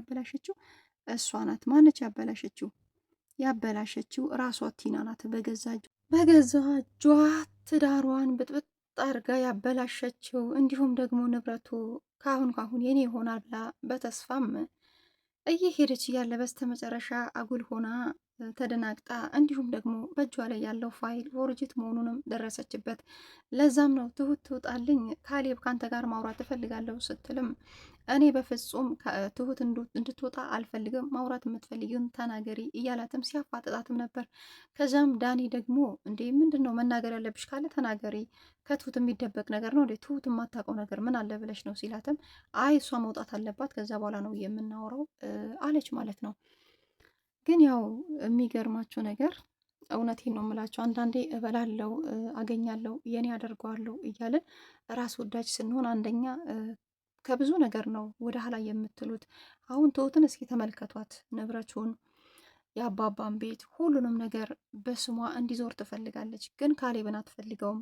ያበላሸችው እሷ ናት። ማነች ያበላሸችው? ያበላሸችው ራሷ ቲና ናት። በገዛ እጇ ትዳሯን ብጥብጥ አርጋ ያበላሸችው። እንዲሁም ደግሞ ንብረቱ ካሁን የኔ ይሆናል ብላ በተስፋም እየሄደች እያለ በስተመጨረሻ አጉል ሆና ተደናግጣ እንዲሁም ደግሞ በእጇ ላይ ያለው ፋይል ፎርጅት መሆኑንም ደረሰችበት። ለዛም ነው ትሁት ትውጣልኝ፣ ካሌብ ካንተ ጋር ማውራት እፈልጋለሁ ስትልም እኔ በፍጹም ትሁት እንድትወጣ አልፈልግም፣ ማውራት የምትፈልጊውን ተናገሪ እያላትም ሲያፋጥጣትም ነበር። ከዚያም ዳኒ ደግሞ እንዴ ምንድን ነው መናገር ያለብሽ ካለ ተናገሪ፣ ከትሁት የሚደበቅ ነገር ነው እንዴ? ትሁት የማታውቀው ነገር ምን አለ ብለሽ ነው ሲላትም አይ እሷ መውጣት አለባት፣ ከዛ በኋላ ነው የምናወራው አለች ማለት ነው። ግን ያው የሚገርማቸው ነገር እውነቴን ነው የምላቸው፣ አንዳንዴ እበላለው አገኛለው የኔ አደርገዋለሁ እያለን ራስ ወዳጅ ስንሆን አንደኛ ከብዙ ነገር ነው ወደ ኋላ የምትሉት። አሁን ትሁትን እስኪ ተመልከቷት፣ ንብረቱን የአባባን ቤት ሁሉንም ነገር በስሟ እንዲዞር ትፈልጋለች። ግን ካሌብን አትፈልገውም።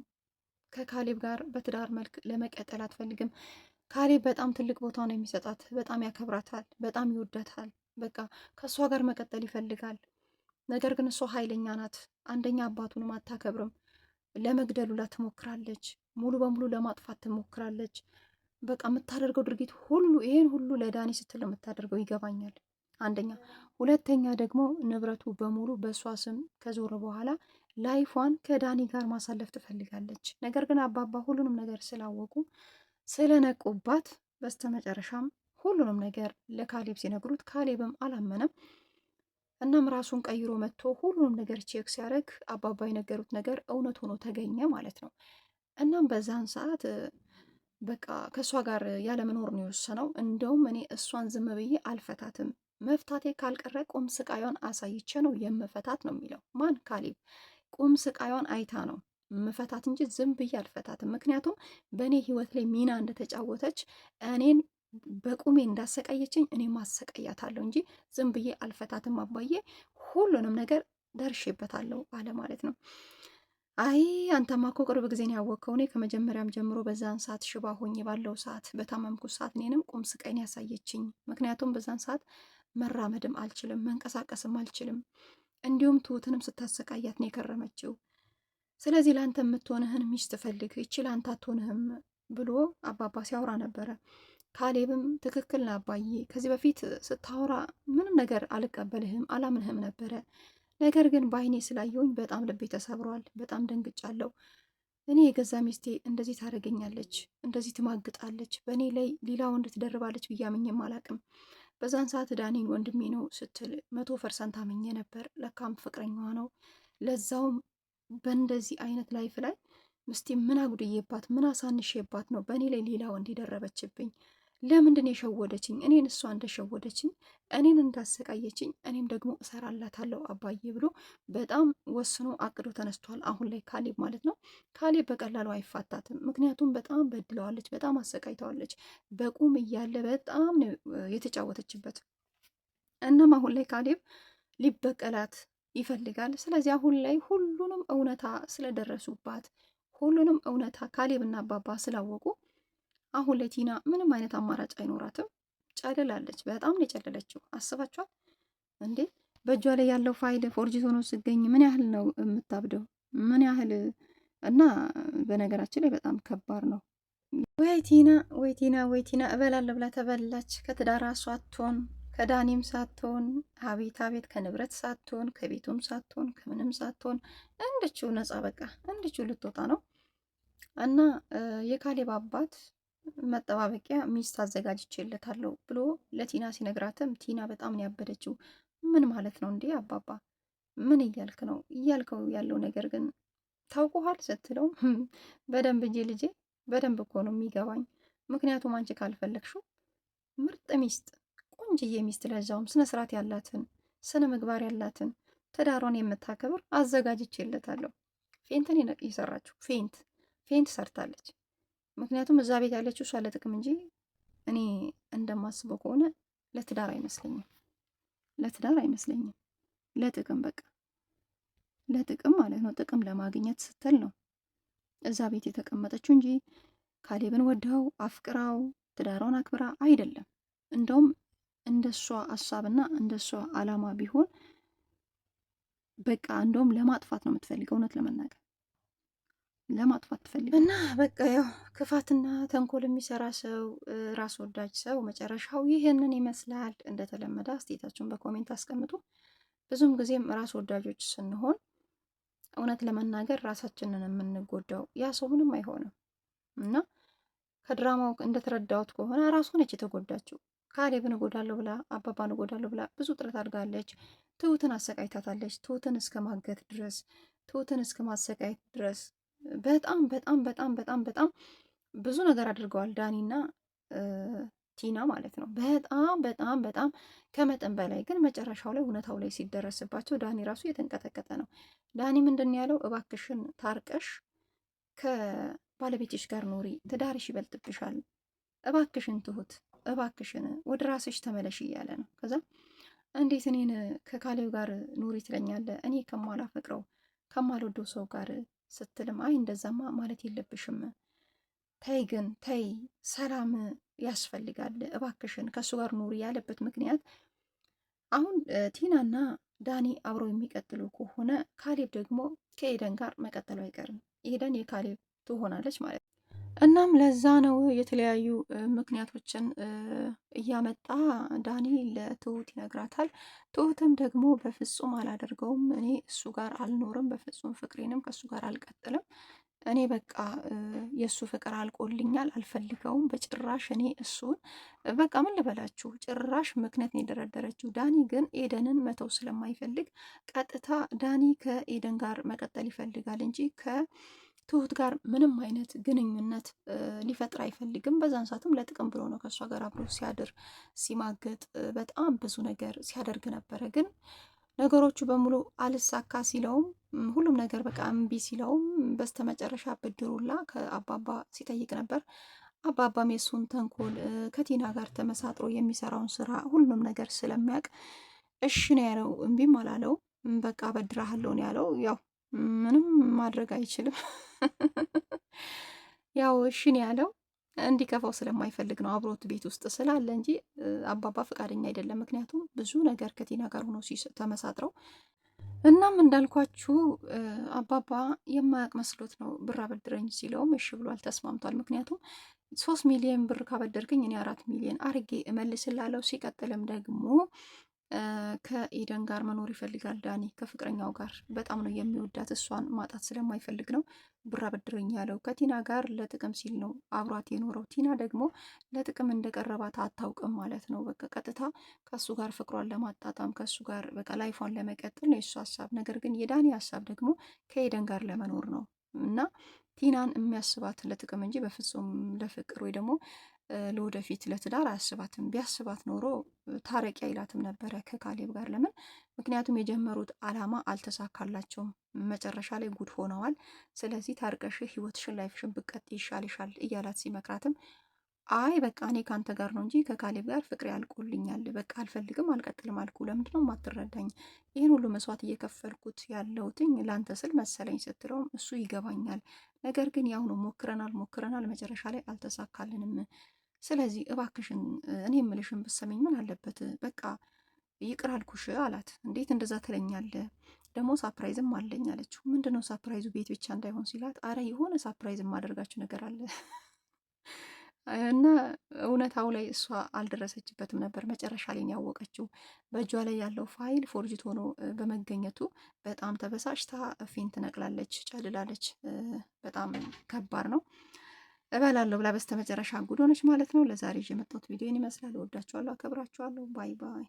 ከካሌብ ጋር በትዳር መልክ ለመቀጠል አትፈልግም። ካሌብ በጣም ትልቅ ቦታ ነው የሚሰጣት። በጣም ያከብራታል፣ በጣም ይወዳታል። በቃ ከእሷ ጋር መቀጠል ይፈልጋል። ነገር ግን እሷ ኃይለኛ ናት። አንደኛ አባቱንም አታከብርም። ለመግደሉላ ትሞክራለች። ሙሉ በሙሉ ለማጥፋት ትሞክራለች። በቃ የምታደርገው ድርጊት ሁሉ ይሄን ሁሉ ለዳኒ ስትል የምታደርገው ይገባኛል። አንደኛ፣ ሁለተኛ ደግሞ ንብረቱ በሙሉ በእሷ ስም ከዞረ በኋላ ላይፏን ከዳኒ ጋር ማሳለፍ ትፈልጋለች። ነገር ግን አባባ ሁሉንም ነገር ስላወቁ ስለነቁባት በስተመጨረሻም ሁሉንም ነገር ለካሌብ ሲነግሩት ካሌብም አላመነም። እናም ራሱን ቀይሮ መጥቶ ሁሉንም ነገር ቼክ ሲያደርግ አባባ የነገሩት ነገር እውነት ሆኖ ተገኘ ማለት ነው። እናም በዛን ሰዓት በቃ ከእሷ ጋር ያለመኖር ነው የወሰነው። እንደውም እኔ እሷን ዝም ብዬ አልፈታትም፣ መፍታቴ ካልቀረ ቁም ስቃዩን አሳይቼ ነው የምፈታት ነው የሚለው። ማን? ካሌብ። ቁም ስቃዩን አይታ ነው መፈታት እንጂ ዝም ብዬ አልፈታትም። ምክንያቱም በእኔ ህይወት ላይ ሚና እንደተጫወተች እኔን በቁሜ እንዳሰቃየችኝ እኔ ማሰቃያታለሁ እንጂ ዝም ብዬ አልፈታትም አባዬ፣ ሁሉንም ነገር ደርሼበታለሁ አለ ማለት ነው። አይ አንተማ እኮ ቅርብ ጊዜ ነው ያወቅከው። እኔ ከመጀመሪያም ጀምሮ በዛን ሰዓት ሽባ ሆኜ ባለው ሰዓት በታመምኩ ሰዓት እኔንም ቁም ስቃይን ያሳየችኝ። ምክንያቱም በዛን ሰዓት መራመድም አልችልም፣ መንቀሳቀስም አልችልም። እንዲሁም ትሁትንም ስታሰቃያት ነው የከረመችው። ስለዚህ ለአንተ የምትሆንህን ሚስት ፈልግ፣ ይቺ ለአንተ አትሆንህም ብሎ አባባ ሲያወራ ነበረ። ካሌብም ትክክል ነው አባዬ፣ ከዚህ በፊት ስታወራ ምንም ነገር አልቀበልህም አላምንህም ነበረ። ነገር ግን በአይኔ ስላየውኝ በጣም ልቤ ተሰብሯል፣ በጣም ደንግጫለሁ። እኔ የገዛ ሚስቴ እንደዚህ ታደርገኛለች፣ እንደዚህ ትማግጣለች፣ በእኔ ላይ ሌላ ወንድ ትደርባለች ብዬ አምኜም አላቅም። በዛን ሰዓት ዳኒን ወንድሜ ነው ስትል 100% አምኜ ነበር። ለካም ፍቅረኛዋ ነው፣ ለዛውም በእንደዚህ አይነት ላይፍ ላይ ምስቴ ምን አጉድዬባት ምን አሳንሼባት ነው በእኔ ላይ ሌላ ወንድ የደረበችብኝ? ለምንድን የሸወደችኝ? እኔን እሷ እንደሸወደችኝ እኔን እንዳሰቃየችኝ እኔም ደግሞ እሰራላታለሁ አባዬ ብሎ በጣም ወስኖ አቅዶ ተነስቷል። አሁን ላይ ካሌብ ማለት ነው። ካሌብ በቀላሉ አይፋታትም። ምክንያቱም በጣም በድለዋለች፣ በጣም አሰቃይተዋለች። በቁም እያለ በጣም ነው የተጫወተችበት። እናም አሁን ላይ ካሌብ ሊበቀላት ይፈልጋል። ስለዚህ አሁን ላይ ሁሉንም እውነታ ስለደረሱባት ሁሉንም እውነታ ካሌብና አባባ ስላወቁ አሁን ላይ ቲና ምንም አይነት አማራጭ አይኖራትም። ጨልላለች። በጣም ነው የጨለለችው። አስባችኋል እንዴ? በእጇ ላይ ያለው ፋይል ፎርጅት ሆኖ ሲገኝ ምን ያህል ነው የምታብደው? ምን ያህል እና በነገራችን ላይ በጣም ከባድ ነው። ወይ ቲና ወይ ቲና ወይ ቲና እበላለሁ ብላ ተበላች። ከትዳራ ሳትሆን ከዳኒም ሳትሆን አቤት አቤት፣ ከንብረት ሳትሆን ከቤቱም ሳትሆን ከምንም ሳትሆን እንድችው ነጻ በቃ እንድችው ልትወጣ ነው። እና የካሌብ አባት መጠባበቂያ ሚስት አዘጋጅቼለታለሁ ብሎ ለቲና ሲነግራትም ቲና በጣም ነው ያበደችው። ምን ማለት ነው እንዴ አባባ? ምን እያልክ ነው? እያልከው ያለው ነገር ግን ታውቁሃል ስትለው በደንብ እንጂ ልጄ፣ በደንብ እኮ ነው የሚገባኝ። ምክንያቱም አንቺ ካልፈለግሽው ምርጥ ሚስት፣ ቆንጅዬ ሚስት፣ ለዛውም ስነ ስርዓት ያላትን ስነ ምግባር ያላትን ትዳሯን የምታከብር አዘጋጅቼለታለሁ። ፌንትን የሰራችው ፌንት ሰርታለች። ምክንያቱም እዛ ቤት ያለችው እሷ ለጥቅም እንጂ እኔ እንደማስበው ከሆነ ለትዳር አይመስለኝም። ለጥቅም በቃ ለጥቅም ማለት ነው። ጥቅም ለማግኘት ስትል ነው እዛ ቤት የተቀመጠችው እንጂ ካሌብን ወደው አፍቅራው ትዳሯን አክብራ አይደለም። እንደውም እንደሷ ሀሳብና እንደሷ አላማ ቢሆን በቃ እንደውም ለማጥፋት ነው የምትፈልገው። እውነት ለመናገር ለማጥፋት ትፈልግ እና በቃ ያው ክፋትና ተንኮል የሚሰራ ሰው፣ ራስ ወዳጅ ሰው መጨረሻው ይህንን ይመስላል። እንደተለመደ አስተያየታችሁን በኮሜንት አስቀምጡ። ብዙም ጊዜም ራስ ወዳጆች ስንሆን እውነት ለመናገር ራሳችንን የምንጎዳው፣ ያ ሰው ምንም አይሆንም እና ከድራማው እንደተረዳሁት ከሆነ ራሷ ነች የተጎዳችው። ካሌብን እጎዳለሁ ብላ አባባን እጎዳለሁ ብላ ብዙ ጥረት አድርጋለች። ትሁትን አሰቃይታታለች። ትሁትን እስከ ማገት ድረስ፣ ትሁትን እስከ ማሰቃየት ድረስ በጣም በጣም በጣም በጣም በጣም ብዙ ነገር አድርገዋል ዳኒና ቲና ማለት ነው። በጣም በጣም በጣም ከመጠን በላይ ግን መጨረሻው ላይ እውነታው ላይ ሲደረስባቸው ዳኒ ራሱ የተንቀጠቀጠ ነው። ዳኒ ምንድን ያለው እባክሽን ታርቀሽ ከባለቤትሽ ጋር ኑሪ፣ ትዳርሽ ይበልጥብሻል፣ እባክሽን ትሁት እባክሽን ወደ ራስሽ ተመለሽ እያለ ነው። ከዛ እንዴት እኔን ከካሌብ ጋር ኑሪ ትለኛለ? እኔ ከማላፈቅረው ከማልወደው ሰው ጋር ስትልም አይ እንደዛማ ማለት የለብሽም ተይ፣ ግን ተይ፣ ሰላም ያስፈልጋል፣ እባክሽን ከእሱ ጋር ኑሪ ያለበት ምክንያት አሁን ቲናና ዳኒ አብረው የሚቀጥሉ ከሆነ ካሌብ ደግሞ ከኤደን ጋር መቀጠሉ አይቀርም። ኤደን የካሌብ ትሆናለች ማለት ነው። እናም ለዛ ነው የተለያዩ ምክንያቶችን እያመጣ ዳኒ ለትሁት ይነግራታል። ትሁትም ደግሞ በፍጹም አላደርገውም፣ እኔ እሱ ጋር አልኖርም፣ በፍጹም ፍቅሬንም ከእሱ ጋር አልቀጥልም፣ እኔ በቃ የእሱ ፍቅር አልቆልኛል፣ አልፈልገውም በጭራሽ። እኔ እሱን በቃ ምን ልበላችሁ፣ ጭራሽ ምክንያት ነው የደረደረችው። ዳኒ ግን ኤደንን መተው ስለማይፈልግ ቀጥታ ዳኒ ከኤደን ጋር መቀጠል ይፈልጋል እንጂ ትሁት ጋር ምንም አይነት ግንኙነት ሊፈጥር አይፈልግም። በዛን ሰዓትም ለጥቅም ብሎ ነው ከእሷ ጋር አብሮ ሲያድር ሲማገጥ በጣም ብዙ ነገር ሲያደርግ ነበረ። ግን ነገሮቹ በሙሉ አልሳካ ሲለውም ሁሉም ነገር በቃ እምቢ ሲለውም በስተመጨረሻ ብድሩላ ከአባባ ሲጠይቅ ነበር። አባባም የሱን ተንኮል ከቲና ጋር ተመሳጥሮ የሚሰራውን ስራ ሁሉም ነገር ስለሚያውቅ እሺ ነው ያለው። እምቢም አላለው። በቃ በድራሃለሁ ነው ያለው። ያው ምንም ማድረግ አይችልም። ያው እሺን ያለው እንዲከፋው ስለማይፈልግ ነው፣ አብሮት ቤት ውስጥ ስላለ እንጂ አባባ ፈቃደኛ አይደለም። ምክንያቱም ብዙ ነገር ከቲና ጋር ሆኖ ተመሳጥረው እናም እንዳልኳችሁ አባባ የማያውቅ መስሎት ነው ብር አበድረኝ ሲለውም እሺ ብሏል፣ ተስማምቷል። ምክንያቱም 3 ሚሊዮን ብር ካበደርክኝ እኔ 4 ሚሊዮን አርጌ እመልስላለው። ሲቀጥልም ደግሞ ከኤደን ጋር መኖር ይፈልጋል ዳኒ ከፍቅረኛው ጋር በጣም ነው የሚወዳት። እሷን ማጣት ስለማይፈልግ ነው ብር አበድረኝ ያለው። ከቲና ጋር ለጥቅም ሲል ነው አብሯት የኖረው። ቲና ደግሞ ለጥቅም እንደቀረባት አታውቅም ማለት ነው። በቃ ቀጥታ ከእሱ ጋር ፍቅሯን ለማጣጣም ከእሱ ጋር በቃ ላይፏን ለመቀጠል ነው የእሱ ሀሳብ። ነገር ግን የዳኒ ሀሳብ ደግሞ ከኤደን ጋር ለመኖር ነው እና ቲናን የሚያስባት ለጥቅም እንጂ በፍጹም ለፍቅር ወይ ደግሞ ለወደፊት ለትዳር አያስባትም። ቢያስባት ኖሮ ታረቂ አይላትም ነበረ ከካሌብ ጋር። ለምን? ምክንያቱም የጀመሩት አላማ አልተሳካላቸውም። መጨረሻ ላይ ጉድ ሆነዋል። ስለዚህ ታርቀሽ ህይወትሽን ላይፍሽን ብቀጥ ይሻልሻል እያላት ሲመክራትም አይ በቃ እኔ ከአንተ ጋር ነው እንጂ ከካሌብ ጋር ፍቅሬ አልቆልኛል፣ በቃ አልፈልግም፣ አልቀጥልም አልኩ። ለምንድነው የማትረዳኝ? ይህን ሁሉ መስዋዕት እየከፈልኩት ያለሁትኝ ለአንተ ስል መሰለኝ ስትለውም እሱ ይገባኛል፣ ነገር ግን ያው ነው ሞክረናል፣ መጨረሻ ላይ አልተሳካልንም። ስለዚህ እባክሽን እኔ የምልሽን ብትሰሚኝ ምን አለበት? በቃ ይቅር አልኩሽ አላት። እንዴት እንደዛ ትለኛለህ? ደግሞ ሳፕራይዝም አለኝ አለችው። ምንድነው ሳፕራይዙ? ቤት ብቻ እንዳይሆን ሲላት፣ አረ የሆነ ሳፕራይዝ የማደርጋችሁ ነገር አለ እና እውነታው ላይ እሷ አልደረሰችበትም ነበር። መጨረሻ ላይ ያወቀችው በእጇ ላይ ያለው ፋይል ፎርጅት ሆኖ በመገኘቱ በጣም ተበሳጭታ ፊን ትነቅላለች፣ ጨልላለች። በጣም ከባድ ነው። እበላለሁ ብላ በስተመጨረሻ ጉድ ሆነች ማለት ነው። ለዛሬ ይዤ የመጣሁት ቪዲዮን ይመስላል። እወዳችኋለሁ፣ አከብራችኋለሁ። ባይ ባይ።